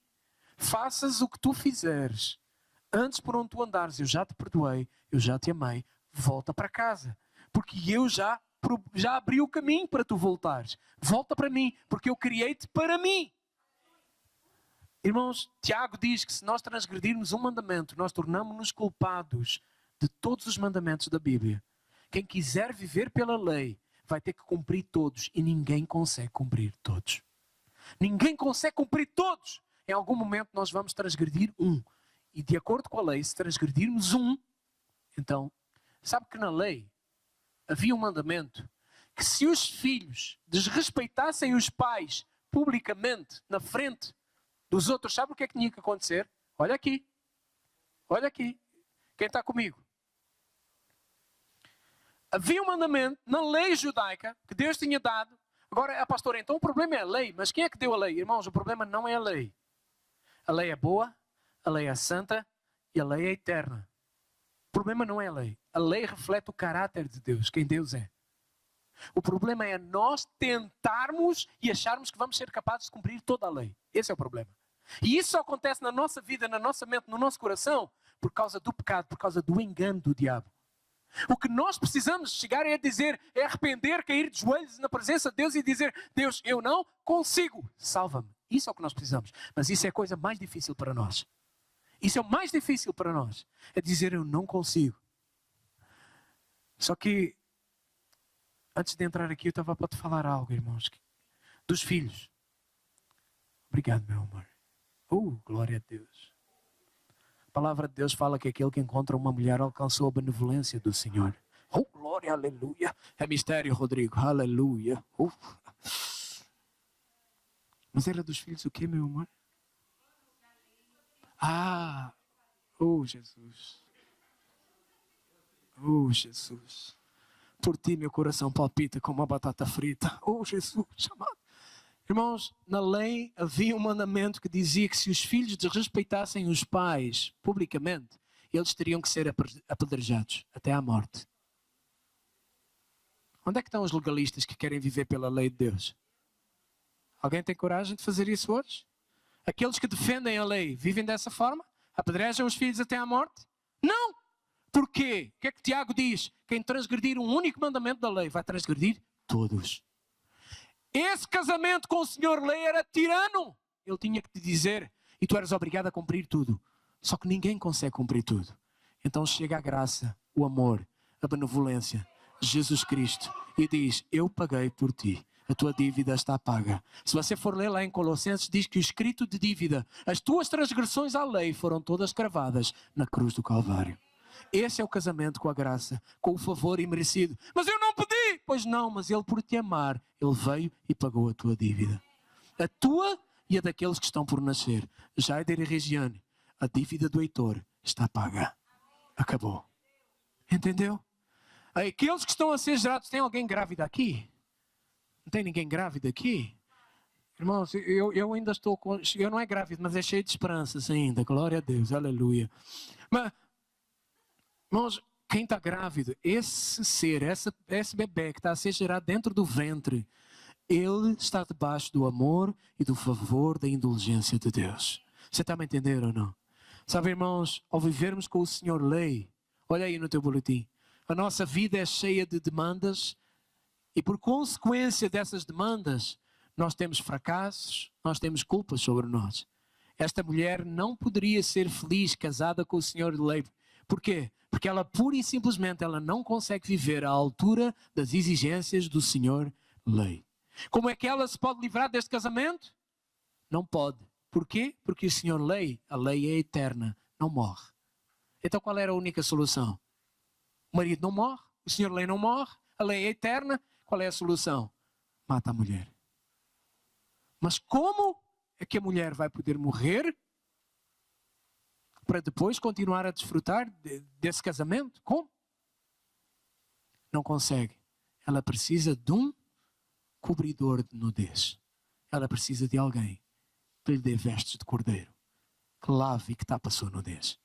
Faças o que tu fizeres. Antes por onde tu andares, eu já te perdoei, eu já te amei, volta para casa. Porque eu já abri o caminho para tu voltares. Volta para mim, porque eu criei-te para mim. Irmãos, Tiago diz que se nós transgredirmos um mandamento, nós tornamos-nos culpados de todos os mandamentos da Bíblia. Quem quiser viver pela lei vai ter que cumprir todos e ninguém consegue cumprir todos. Ninguém consegue cumprir todos. Em algum momento nós vamos transgredir um. E de acordo com a lei, se transgredirmos um, então, sabe que na lei havia um mandamento que se os filhos desrespeitassem os pais publicamente, na frente dos outros, sabe o que é que tinha que acontecer? Olha aqui. Olha aqui. Quem está comigo? Havia um mandamento na lei judaica que Deus tinha dado. Agora, pastora, então o problema é a lei. Mas quem é que deu a lei? Irmãos, o problema não é a lei. A lei é boa, a lei é santa e a lei é eterna. O problema não é a lei. A lei reflete o caráter de Deus, quem Deus é. O problema é nós tentarmos e acharmos que vamos ser capazes de cumprir toda a lei. Esse é o problema. E isso só acontece na nossa vida, na nossa mente, no nosso coração, por causa do pecado, por causa do engano do diabo. O que nós precisamos chegar é dizer, é arrepender, cair de joelhos na presença de Deus e dizer, Deus, eu não consigo, salva-me. Isso é o que nós precisamos. Mas isso é a coisa mais difícil para nós. Isso é o mais difícil para nós. É dizer, eu não consigo. Só que, antes de entrar aqui, eu estava para te falar algo, irmãos. Dos filhos. Obrigado, meu amor. Glória a Deus. A palavra de Deus fala que aquele que encontra uma mulher alcançou a benevolência do Senhor. Glória, aleluia. É mistério, Rodrigo. Aleluia. Mas era dos filhos o quê, meu amor? Jesus. Jesus. Por ti meu coração palpita como uma batata frita. Jesus, chamado. Irmãos, na lei havia um mandamento que dizia que se os filhos desrespeitassem os pais publicamente, eles teriam que ser apedrejados até à morte. Onde é que estão os legalistas que querem viver pela lei de Deus? Alguém tem coragem de fazer isso hoje? Aqueles que defendem a lei vivem dessa forma? Apedrejam os filhos até à morte? Não! Porquê? O que é que Tiago diz? Quem transgredir um único mandamento da lei vai transgredir todos. Esse casamento com o Senhor Lei era tirano. Ele tinha que te dizer, e tu eras obrigado a cumprir tudo. Só que ninguém consegue cumprir tudo. Então chega a graça, o amor, a benevolência, Jesus Cristo, e diz, eu paguei por ti. A tua dívida está paga. Se você for ler lá em Colossenses, diz que o escrito de dívida, as tuas transgressões à lei foram todas cravadas na cruz do Calvário. Esse é o casamento com a graça, com o favor imerecido. Mas eu não pedi! Pois não, mas Ele por te amar, Ele veio e pagou a tua dívida. A tua e a daqueles que estão por nascer. Jaider e Regiane, a dívida do Heitor está paga. Acabou. Entendeu? Aqueles que estão a ser gerados, tem alguém grávido aqui? Não tem ninguém grávido aqui? Irmãos, eu ainda estou com... Eu não é grávido, mas é cheio de esperanças ainda. Glória a Deus, aleluia. Mas, irmãos, quem está grávido, esse ser, esse bebê que está a ser gerado dentro do ventre, ele está debaixo do amor e do favor da indulgência de Deus. Você está a me entender ou não? Sabe, irmãos, ao vivermos com o Senhor lei, olha aí no teu boletim, a nossa vida é cheia de demandas e por consequência dessas demandas, nós temos fracassos, nós temos culpas sobre nós. Esta mulher não poderia ser feliz casada com o Senhor de lei. Por quê? Porque ela pura e simplesmente ela não consegue viver à altura das exigências do Senhor lei. Como é que ela se pode livrar deste casamento? Não pode. Por quê? Porque o Senhor lei, a lei é eterna, não morre. Então qual era a única solução? O marido não morre, o Senhor lei não morre, a lei é eterna, qual é a solução? Mata a mulher. Mas como é que a mulher vai poder morrer para depois continuar a desfrutar desse casamento? Como? Não consegue. Ela precisa de um cobridor de nudez. Ela precisa de alguém que lhe dê vestes de cordeiro, que lave e que tapa a sua nudez.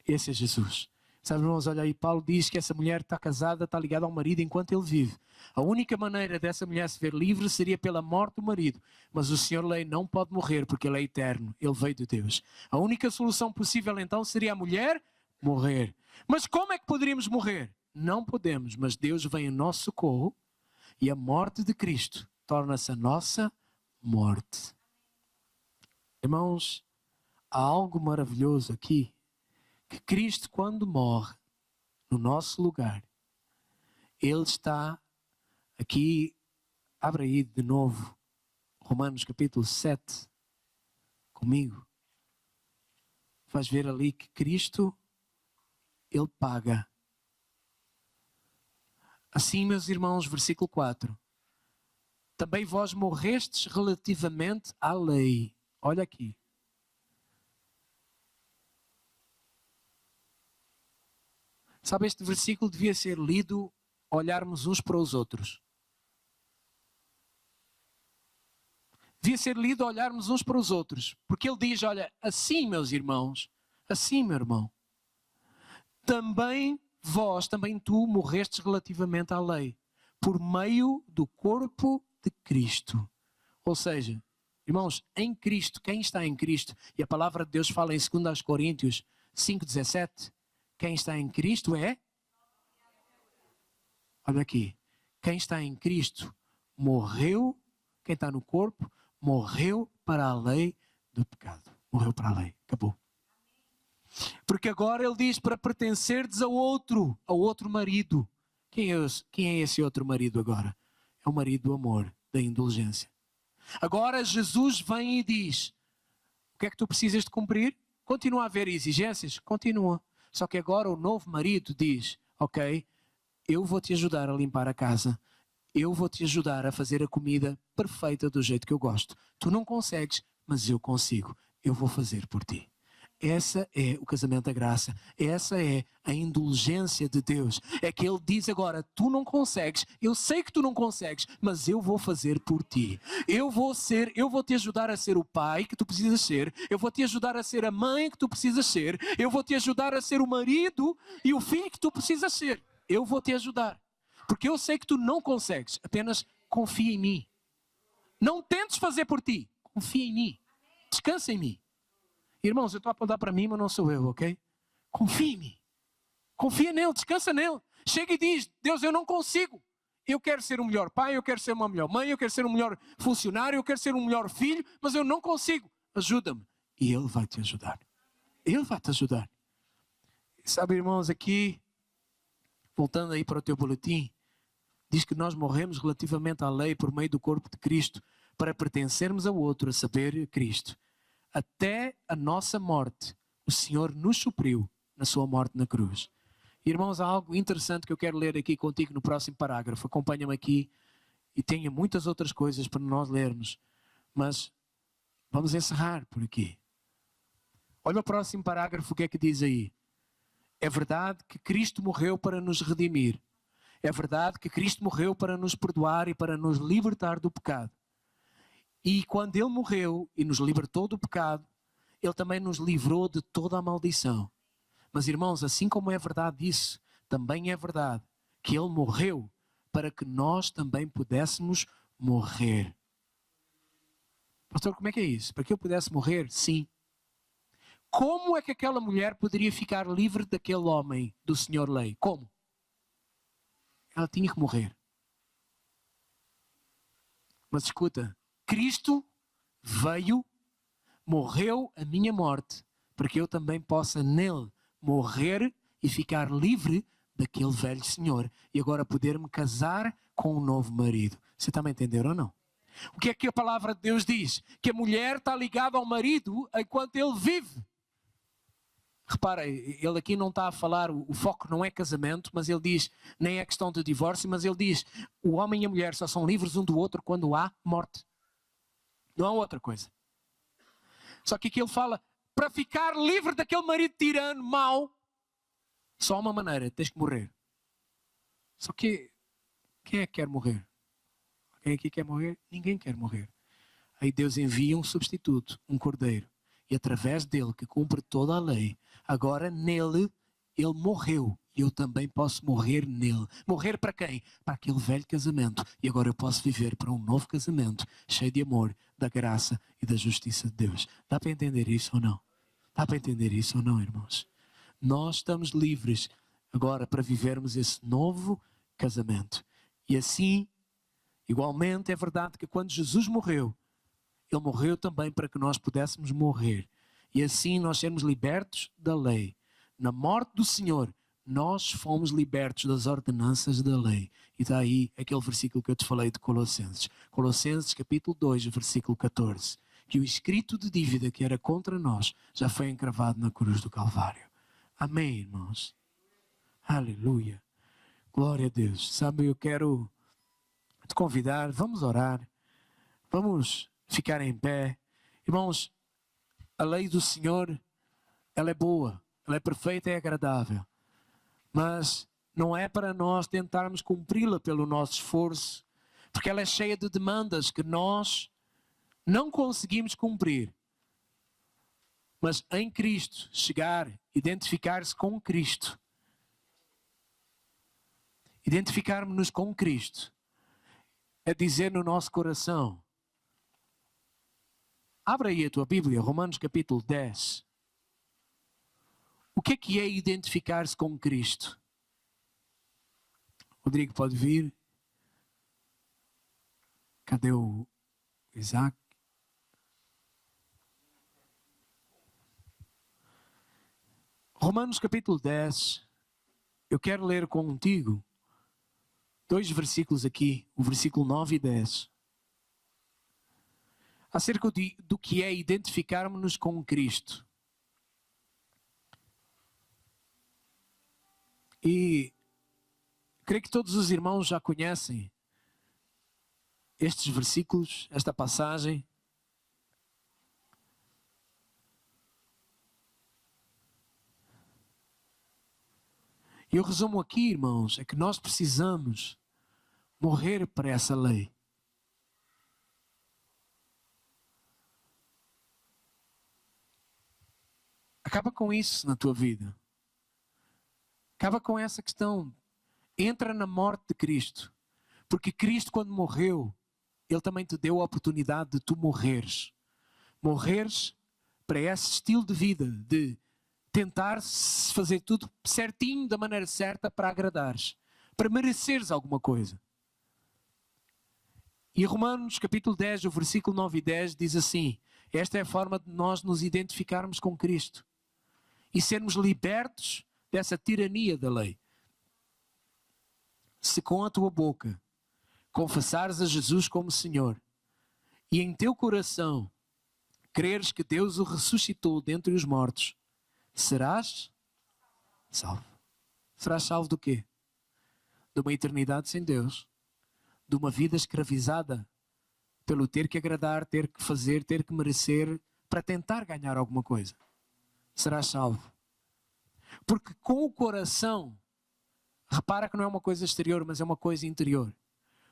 Esse é Jesus. Sabe, irmãos, olha aí, Paulo diz que essa mulher está casada, está ligada ao marido enquanto ele vive. A única maneira dessa mulher se ver livre seria pela morte do marido. Mas o Senhor lei não pode morrer porque ele é eterno, ele veio de Deus. A única solução possível então seria a mulher morrer. Mas como é que poderíamos morrer? Não podemos, mas Deus vem em nosso socorro e a morte de Cristo torna-se a nossa morte. Irmãos, há algo maravilhoso aqui. Que Cristo, quando morre no nosso lugar, Ele está aqui, abre aí de novo, Romanos capítulo 7, comigo. Vais ver ali que Cristo, Ele paga. Assim, meus irmãos, versículo 4. Também vós morrestes relativamente à lei. Olha aqui. Sabe, este versículo devia ser lido, olharmos uns para os outros. Devia ser lido, olharmos uns para os outros. Porque ele diz, olha, assim, meus irmãos, assim, meu irmão, também vós, também tu, morrestes relativamente à lei, por meio do corpo de Cristo. Ou seja, irmãos, em Cristo, quem está em Cristo, e a palavra de Deus fala em 2 Coríntios 5,17, quem está em Cristo é? Olha aqui. Quem está em Cristo morreu, quem está no corpo, morreu para a lei do pecado. Morreu para a lei. Acabou. Porque agora ele diz para pertencerdes ao outro marido. Quem é esse outro marido agora? É o marido do amor, da indulgência. Agora Jesus vem e diz, o que é que tu precisas de cumprir? Continua a haver exigências? Continua. Só que agora o novo marido diz, ok, eu vou te ajudar a limpar a casa, eu vou te ajudar a fazer a comida perfeita do jeito que eu gosto. Tu não consegues, mas eu consigo, eu vou fazer por ti. Essa é o casamento da graça, essa é a indulgência de Deus. É que Ele diz agora, tu não consegues, eu sei que tu não consegues, mas eu vou fazer por ti. Eu vou te ajudar a ser o pai que tu precisas ser, eu vou te ajudar a ser a mãe que tu precisas ser, eu vou te ajudar a ser o marido e o filho que tu precisas ser. Eu vou te ajudar, porque eu sei que tu não consegues, apenas confia em mim. Não tentes fazer por ti, confia em mim, descansa em mim. Irmãos, eu estou a apontar para mim, mas não sou eu, ok? Confia em mim. Confia nele, descansa nele. Chega e diz, Deus, eu não consigo. Eu quero ser um melhor pai, eu quero ser uma melhor mãe, eu quero ser um melhor funcionário, eu quero ser um melhor filho, mas eu não consigo. Ajuda-me. E Ele vai te ajudar. Ele vai te ajudar. Sabe, irmãos, aqui, voltando aí para o teu boletim, diz que nós morremos relativamente à lei por meio do corpo de Cristo, para pertencermos ao outro, a saber, Cristo. Até a nossa morte, o Senhor nos supriu na sua morte na cruz. Irmãos, há algo interessante que eu quero ler aqui contigo no próximo parágrafo. Acompanha-me aqui e tenha muitas outras coisas para nós lermos. Mas vamos encerrar por aqui. Olha o próximo parágrafo, o que é que diz aí? É verdade que Cristo morreu para nos redimir. É verdade que Cristo morreu para nos perdoar e para nos libertar do pecado. E quando Ele morreu e nos libertou do pecado, Ele também nos livrou de toda a maldição. Mas, irmãos, assim como é verdade isso, também é verdade que Ele morreu para que nós também pudéssemos morrer. Pastor, como é que é isso? Para que eu pudesse morrer? Sim. Como é que aquela mulher poderia ficar livre daquele homem, do Senhor Lei? Como? Ela tinha que morrer. Mas escuta, Cristo veio, morreu a minha morte, para que eu também possa nele morrer e ficar livre daquele velho senhor. E agora poder-me casar com um novo marido. Você está a entender ou não? O que é que a palavra de Deus diz? Que a mulher está ligada ao marido enquanto ele vive. Repara, ele aqui não está a falar, o foco não é casamento, mas ele diz, nem é questão de divórcio, mas ele diz, o homem e a mulher só são livres um do outro quando há morte. Não há outra coisa. Só que aqui ele fala, para ficar livre daquele marido tirano, mau, só há uma maneira, tens que morrer. Só que, quem é que quer morrer? Quem aqui quer morrer? Ninguém quer morrer. Aí Deus envia um substituto, um cordeiro. E através dele, que cumpre toda a lei, agora nele, ele morreu. E eu também posso morrer nele. Morrer para quem? Para aquele velho casamento. E agora eu posso viver para um novo casamento, cheio de amor, da graça e da justiça de Deus. Dá para entender isso ou não? Dá para entender isso ou não, irmãos? Nós estamos livres agora para vivermos esse novo casamento. E assim, igualmente, é verdade que quando Jesus morreu, Ele morreu também para que nós pudéssemos morrer. E assim nós sermos libertos da lei. Na morte do Senhor, nós fomos libertos das ordenanças da lei. E está aí aquele versículo que eu te falei de Colossenses. Colossenses capítulo 2, versículo 14. Que o escrito de dívida que era contra nós já foi encravado na cruz do Calvário. Amém, irmãos? Aleluia. Glória a Deus. Sabe, eu quero te convidar, vamos orar. Vamos ficar em pé. Irmãos, a lei do Senhor, ela é boa, ela é perfeita e agradável. Mas não é para nós tentarmos cumpri-la pelo nosso esforço, porque ela é cheia de demandas que nós não conseguimos cumprir. Mas em Cristo, chegar, identificar-se com Cristo, identificarmos-nos com Cristo, é dizer no nosso coração, abre aí a tua Bíblia, Romanos capítulo 10. O que é identificar-se com Cristo? Rodrigo, pode vir? Cadê o Isaac? Romanos capítulo 10. Eu quero ler contigo 2 versículos aqui, o versículo 9 e 10. Acerca do que é identificarmos-nos com Cristo. E creio que todos os irmãos já conhecem estes versículos, esta passagem. E o resumo aqui, irmãos, é que nós precisamos morrer para essa lei. Acaba com isso na tua vida. Acaba com essa questão. Entra na morte de Cristo. Porque Cristo, quando morreu, Ele também te deu a oportunidade de tu morreres. Morreres para esse estilo de vida, de tentar fazer tudo certinho, da maneira certa, para agradares. Para mereceres alguma coisa. E Romanos capítulo 10, o versículo 9 e 10 diz assim, esta é a forma de nós nos identificarmos com Cristo. E sermos libertos dessa tirania da lei. Se com a tua boca confessares a Jesus como Senhor e em teu coração creres que Deus o ressuscitou dentre os mortos, serás salvo. Serás salvo do quê? De uma eternidade sem Deus, de uma vida escravizada pelo ter que agradar, ter que fazer, ter que merecer para tentar ganhar alguma coisa. Serás salvo. Porque com o coração Repara que não é uma coisa exterior, mas é uma coisa interior.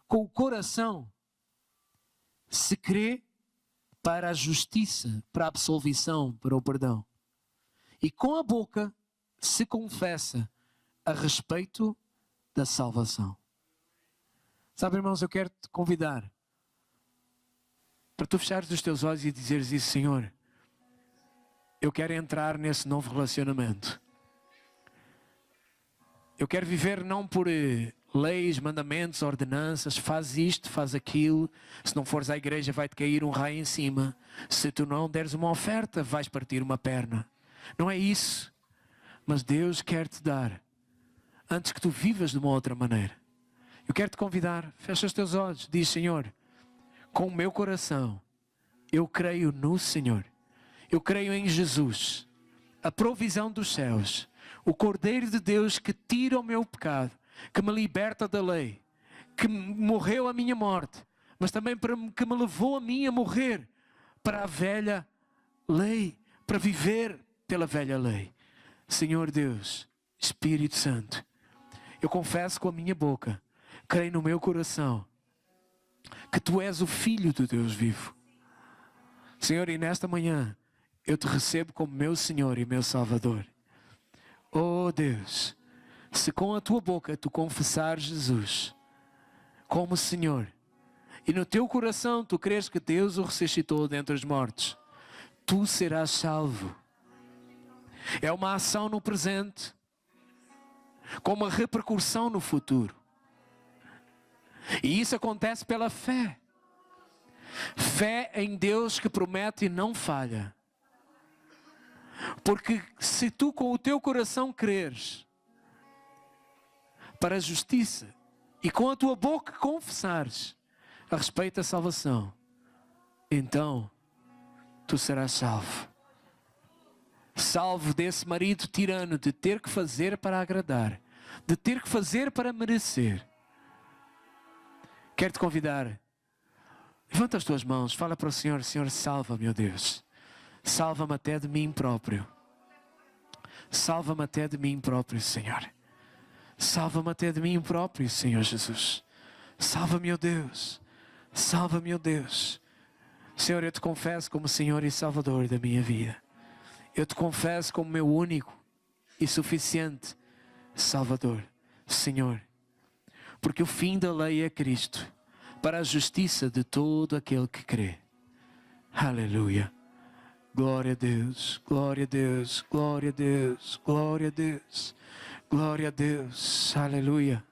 Com o coração se crê para a justiça, para a absolvição, para o perdão. E com a boca se confessa a respeito da salvação. Sabe, irmãos, eu quero te convidar para tu fechares os teus olhos e dizeres isso: Senhor, eu quero entrar nesse novo relacionamento. Eu quero viver não por leis, mandamentos, ordenanças, faz isto, faz aquilo. Se não fores à igreja vai-te cair um raio em cima. Se tu não deres uma oferta, vais partir uma perna. Não é isso. Mas Deus quer te dar, antes que tu vivas de uma outra maneira. Eu quero te convidar, fecha os teus olhos, diz: Senhor, com o meu coração, eu creio no Senhor. Eu creio em Jesus, a provisão dos céus, o Cordeiro de Deus que tira o meu pecado, que me liberta da lei, que morreu a minha morte, mas também que me levou a mim a morrer para a velha lei, para viver pela velha lei. Senhor Deus, Espírito Santo, eu confesso com a minha boca, creio no meu coração, que Tu és o Filho do Deus vivo. Senhor, e nesta manhã, eu Te recebo como meu Senhor e meu Salvador. Oh Deus, se com a tua boca tu confessares Jesus como Senhor, e no teu coração tu creres que Deus o ressuscitou dentre os mortos, tu serás salvo. É uma ação no presente, com uma repercussão no futuro. E isso acontece pela fé. Fé em Deus que promete e não falha. Porque se tu com o teu coração creres para a justiça e com a tua boca confessares a respeito da salvação, então tu serás salvo. Salvo desse marido tirano de ter que fazer para agradar, de ter que fazer para merecer. Quero te convidar, levanta as tuas mãos, fala para o Senhor: Senhor, salva-me, meu Deus. Salva-me até de mim próprio. Salva-me até de mim próprio, Senhor. Salva-me até de mim próprio, Senhor Jesus. Salva-me, meu Deus. Salva-me, meu Deus. Senhor, eu te confesso como Senhor e Salvador da minha vida. Eu te confesso como meu único e suficiente Salvador, Senhor. Porque o fim da lei é Cristo, para a justiça de todo aquele que crê. Aleluia. Glória a Deus, glória a Deus, glória a Deus, glória a Deus, glória a Deus, aleluia.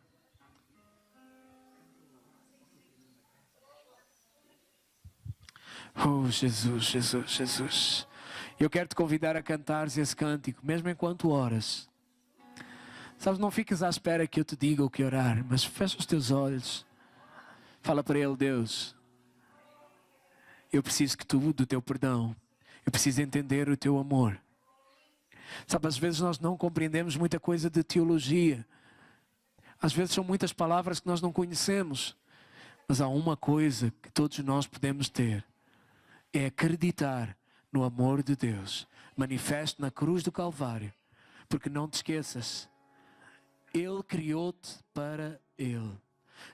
Oh Jesus, Jesus, Jesus. Eu quero te convidar a cantares esse cântico, mesmo enquanto oras. Sabes, não fiques à espera que eu te diga o que orar, mas fecha os teus olhos. Fala para Ele: Deus, eu preciso que Tu, do Teu perdão. Eu preciso entender o Teu amor. Sabe, às vezes nós não compreendemos muita coisa de teologia. Às vezes são muitas palavras que nós não conhecemos. Mas há uma coisa que todos nós podemos ter. É acreditar no amor de Deus manifesto na cruz do Calvário. Porque não te esqueças, Ele criou-te para Ele.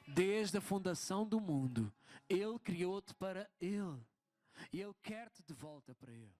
Desde a fundação do mundo, Ele criou-te para Ele. E Ele quer-te de volta para Ele.